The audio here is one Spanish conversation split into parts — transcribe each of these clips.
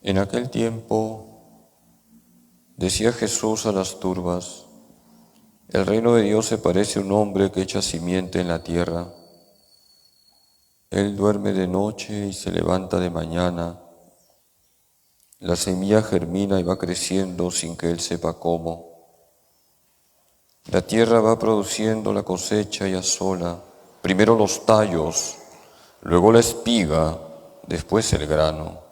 En aquel tiempo decía Jesús a las turbas: el reino de Dios se parece a un hombre que echa simiente en la tierra. Él duerme de noche y se levanta de mañana. La semilla germina y va creciendo sin que él sepa cómo. La tierra va produciendo la cosecha y asola, primero los tallos, luego la espiga, después el grano.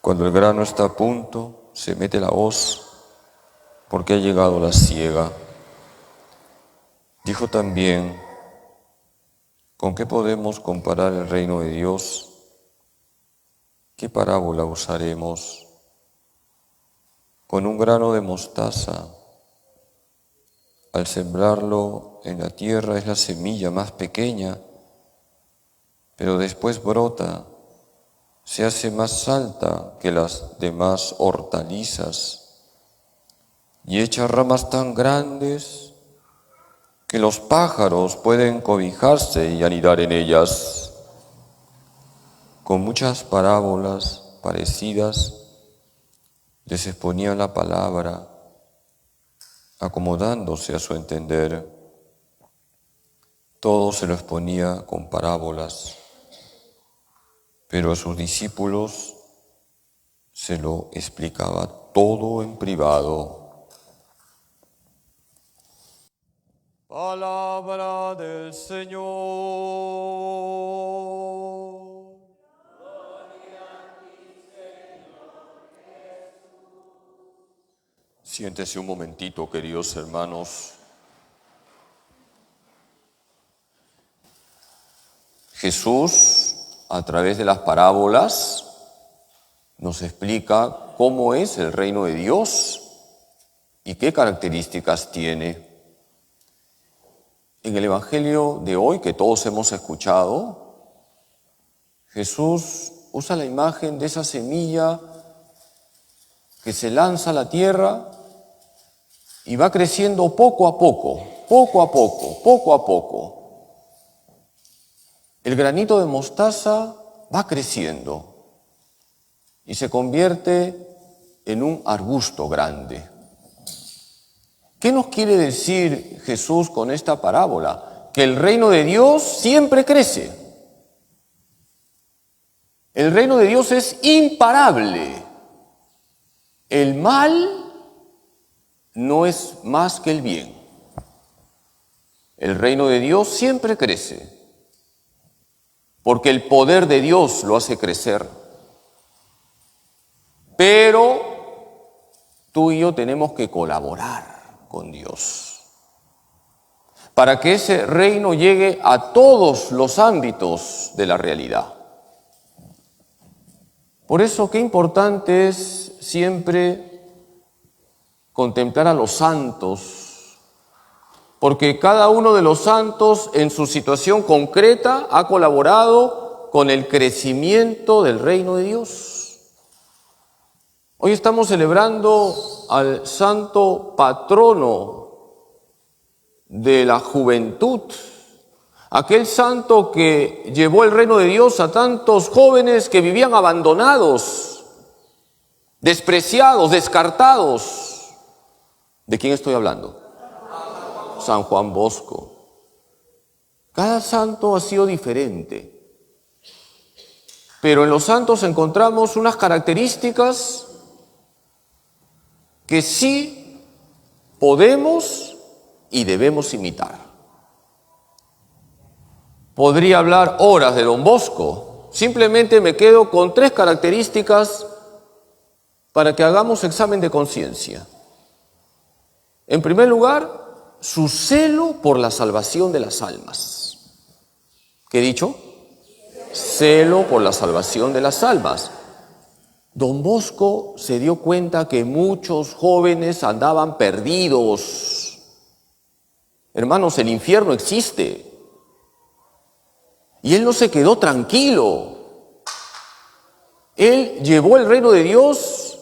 Cuando el grano está a punto, se mete la hoz, porque ha llegado la siega. Dijo también: ¿con qué podemos comparar el reino de Dios? ¿Qué parábola usaremos? Con un grano de mostaza. Al sembrarlo en la tierra es la semilla más pequeña, pero después brota, se hace más alta que las demás hortalizas y echa ramas tan grandes que los pájaros pueden cobijarse y anidar en ellas. Con muchas parábolas parecidas les exponía la palabra, acomodándose a su entender. Todo se lo exponía con parábolas, pero a sus discípulos se lo explicaba todo en privado. Palabra del Señor. Gloria a ti, Señor Jesús. Siéntese un momentito, queridos hermanos. Jesús, a través de las parábolas, nos explica cómo es el reino de Dios y qué características tiene. En el Evangelio de hoy, que todos hemos escuchado, Jesús usa la imagen de esa semilla que se lanza a la tierra y va creciendo poco a poco, poco a poco, poco a poco. El granito de mostaza va creciendo y se convierte en un arbusto grande. ¿Qué nos quiere decir Jesús con esta parábola? Que el reino de Dios siempre crece. El reino de Dios es imparable. El mal no es más que el bien. El reino de Dios siempre crece, porque el poder de Dios lo hace crecer. Pero tú y yo tenemos que colaborar con Dios para que ese reino llegue a todos los ámbitos de la realidad. Por eso, qué importante es siempre contemplar a los santos, porque cada uno de los santos en su situación concreta ha colaborado con el crecimiento del reino de Dios. Hoy estamos celebrando al santo patrono de la juventud, aquel santo que llevó el reino de Dios a tantos jóvenes que vivían abandonados, despreciados, descartados. ¿De quién estoy hablando? San Juan Bosco. Cada santo ha sido diferente, pero en los santos encontramos unas características que sí podemos y debemos imitar. Podría hablar horas de Don Bosco, simplemente me quedo con 3 características para que hagamos examen de conciencia. En primer lugar, su celo por la salvación de las almas. ¿Qué he dicho? Celo por la salvación de las almas. Don Bosco se dio cuenta que muchos jóvenes andaban perdidos. Hermanos, el infierno existe. Y él no se quedó tranquilo. Él llevó el reino de Dios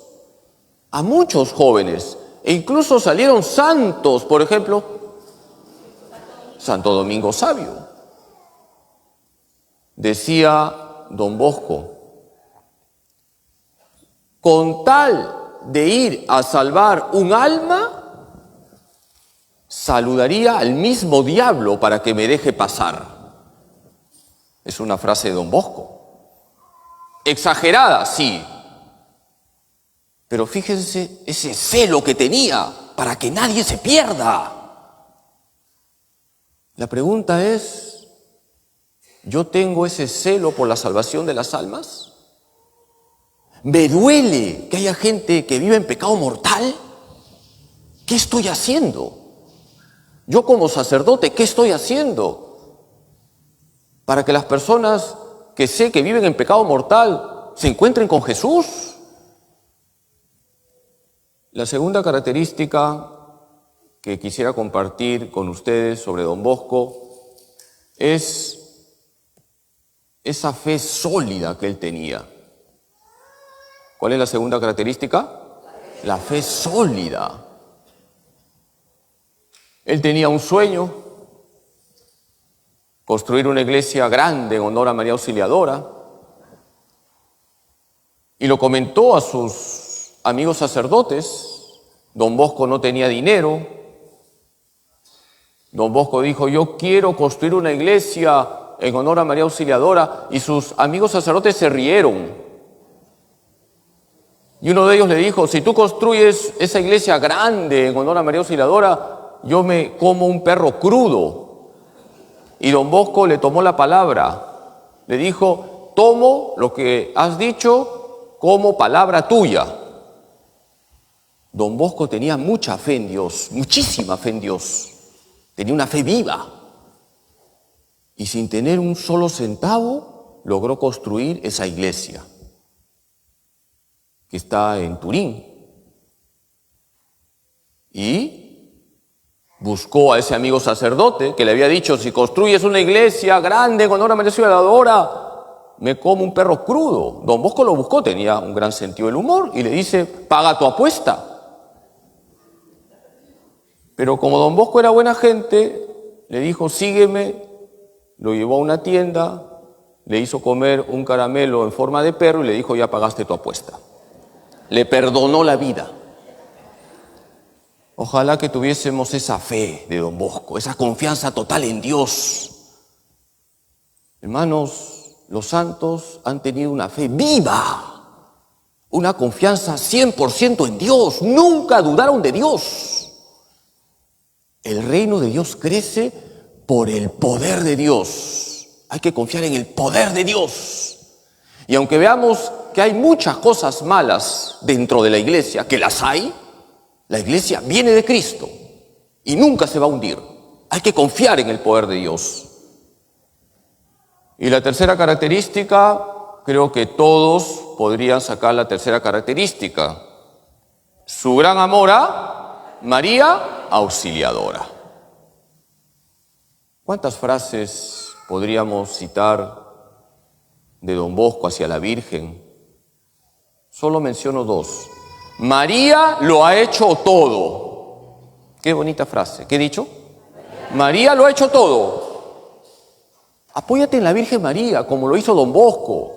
a muchos jóvenes. E incluso salieron santos, por ejemplo, Santo Domingo Sabio. Decía Don Bosco: con tal de ir a salvar un alma, saludaría al mismo diablo para que me deje pasar. Es una frase de Don Bosco. Exagerada, sí. Pero fíjense ese celo que tenía para que nadie se pierda. La pregunta es, ¿yo tengo ese celo por la salvación de las almas? ¿Me duele que haya gente que vive en pecado mortal? ¿Qué estoy haciendo? Yo como sacerdote, ¿qué estoy haciendo para que las personas que sé que viven en pecado mortal se encuentren con Jesús? La segunda característica que quisiera compartir con ustedes sobre Don Bosco es esa fe sólida que él tenía. ¿Cuál es la segunda característica? La fe sólida. Él tenía un sueño, construir una iglesia grande en honor a María Auxiliadora, y lo comentó a sus amigos sacerdotes. Don Bosco no tenía dinero. Don Bosco dijo, yo quiero construir una iglesia en honor a María Auxiliadora, y sus amigos sacerdotes se rieron. Y uno de ellos le dijo, si tú construyes esa iglesia grande en honor a María Auxiliadora, yo me como un perro crudo. Y Don Bosco le tomó la palabra. Le dijo, tomo lo que has dicho como palabra tuya. Don Bosco tenía mucha fe en Dios, muchísima fe en Dios. Tenía una fe viva. Y sin tener un solo centavo, logró construir esa iglesia que está en Turín. Y buscó a ese amigo sacerdote que le había dicho, si construyes una iglesia grande en honor a María Auxiliadora, me como un perro crudo. Don Bosco lo buscó, tenía un gran sentido del humor, y le dice, paga tu apuesta. Pero como Don Bosco era buena gente, le dijo, sígueme. Lo llevó a una tienda, le hizo comer un caramelo en forma de perro y le dijo, ya pagaste tu apuesta. Le perdonó la vida. Ojalá que tuviésemos esa fe de Don Bosco, esa confianza total en Dios. Hermanos, los santos han tenido una fe viva, una confianza 100% en Dios, nunca dudaron de Dios. El reino de Dios crece por el poder de Dios. Hay que confiar en el poder de Dios. Y aunque veamos que hay muchas cosas malas dentro de la iglesia, que las hay, la iglesia viene de Cristo y nunca se va a hundir. Hay que confiar en el poder de Dios. Y la tercera característica, creo que todos podrían sacar la tercera característica. Su gran amor a María Auxiliadora. ¿Cuántas frases podríamos citar de Don Bosco hacia la Virgen? Solo menciono dos. María lo ha hecho todo. Qué bonita frase. ¿Qué he dicho? María lo ha hecho todo. Apóyate en la Virgen María, como lo hizo Don Bosco.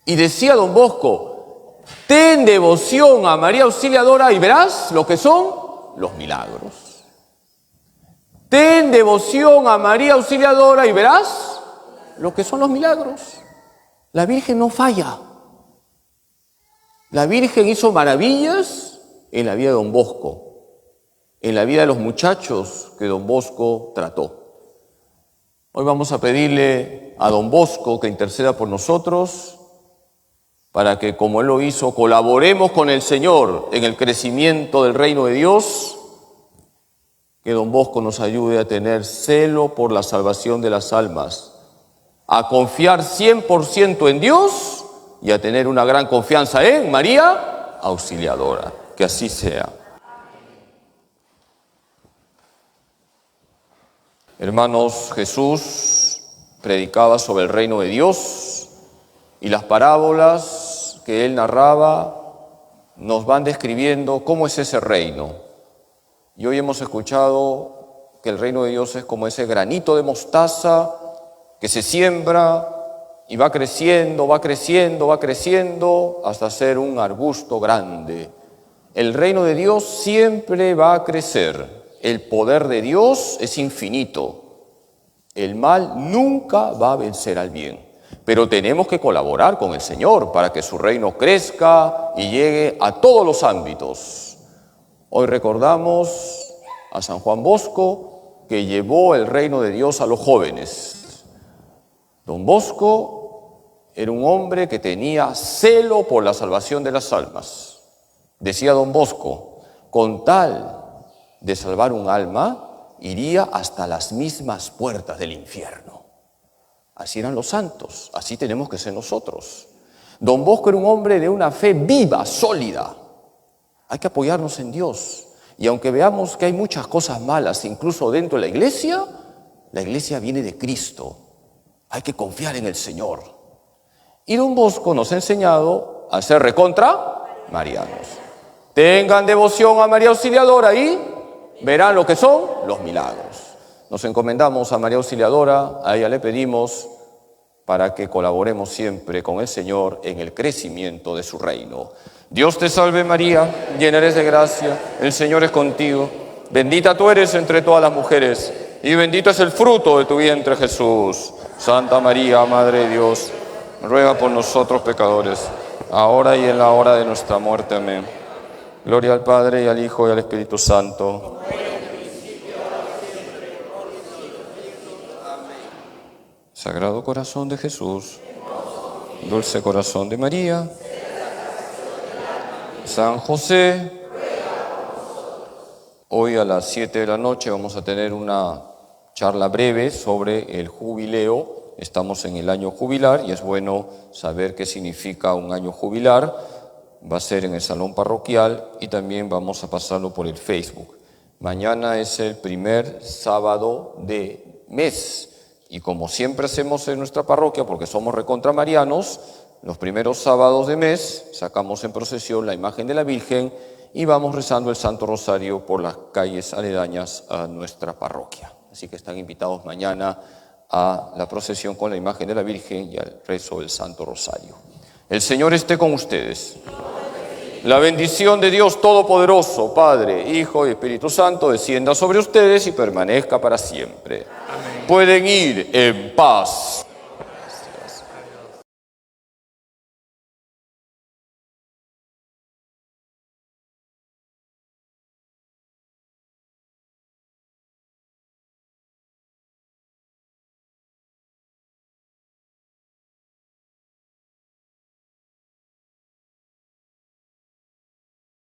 Y decía Don Bosco, ten devoción a María Auxiliadora y verás lo que son los milagros. Ten devoción a María Auxiliadora y verás lo que son los milagros. La Virgen no falla. La Virgen hizo maravillas en la vida de Don Bosco, en la vida de los muchachos que Don Bosco trató. Hoy vamos a pedirle a Don Bosco que interceda por nosotros para que, como Él lo hizo, colaboremos con el Señor en el crecimiento del reino de Dios. Que Don Bosco nos ayude a tener celo por la salvación de las almas, a confiar 100% en Dios y a tener una gran confianza en María Auxiliadora. Que así sea. Hermanos, Jesús predicaba sobre el reino de Dios y las parábolas que Él narraba nos van describiendo cómo es ese reino. Y hoy hemos escuchado que el reino de Dios es como ese granito de mostaza que se siembra y va creciendo, va creciendo, va creciendo hasta ser un arbusto grande. El reino de Dios siempre va a crecer. El poder de Dios es infinito. El mal nunca va a vencer al bien. Pero tenemos que colaborar con el Señor para que su reino crezca y llegue a todos los ámbitos. Hoy recordamos a San Juan Bosco, que llevó el reino de Dios a los jóvenes. Don Bosco era un hombre que tenía celo por la salvación de las almas. Decía don Bosco, con tal de salvar un alma, iría hasta las mismas puertas del infierno. Así eran los santos, así tenemos que ser nosotros. Don Bosco era un hombre de una fe viva, sólida. Hay que apoyarnos en Dios. Y aunque veamos que hay muchas cosas malas, incluso dentro de la iglesia viene de Cristo. Hay que confiar en el Señor. Y don Bosco nos ha enseñado a ser recontra marianos. Tengan devoción a María Auxiliadora y verán lo que son los milagros. Nos encomendamos a María Auxiliadora, a ella le pedimos para que colaboremos siempre con el Señor en el crecimiento de su reino. Dios te salve María, llena eres de gracia, el Señor es contigo. Bendita tú eres entre todas las mujeres y bendito es el fruto de tu vientre Jesús. Santa María, Madre de Dios, ruega por nosotros pecadores, ahora y en la hora de nuestra muerte. Amén. Gloria al Padre y al Hijo y al Espíritu Santo. Sagrado Corazón de Jesús, Dulce Corazón de María, San José. Hoy a las 7 de la noche vamos a tener una charla breve sobre el jubileo. Estamos en el año jubilar y es bueno saber qué significa un año jubilar. Va a ser en el salón parroquial y también vamos a pasarlo por el Facebook. Mañana es el primer sábado de mes. Y como siempre hacemos en nuestra parroquia, porque somos recontramarianos, los primeros sábados de mes sacamos en procesión la imagen de la Virgen y vamos rezando el Santo Rosario por las calles aledañas a nuestra parroquia. Así que están invitados mañana a la procesión con la imagen de la Virgen y al rezo del Santo Rosario. El Señor esté con ustedes. La bendición de Dios Todopoderoso, Padre, Hijo y Espíritu Santo, descienda sobre ustedes y permanezca para siempre. Pueden ir en paz.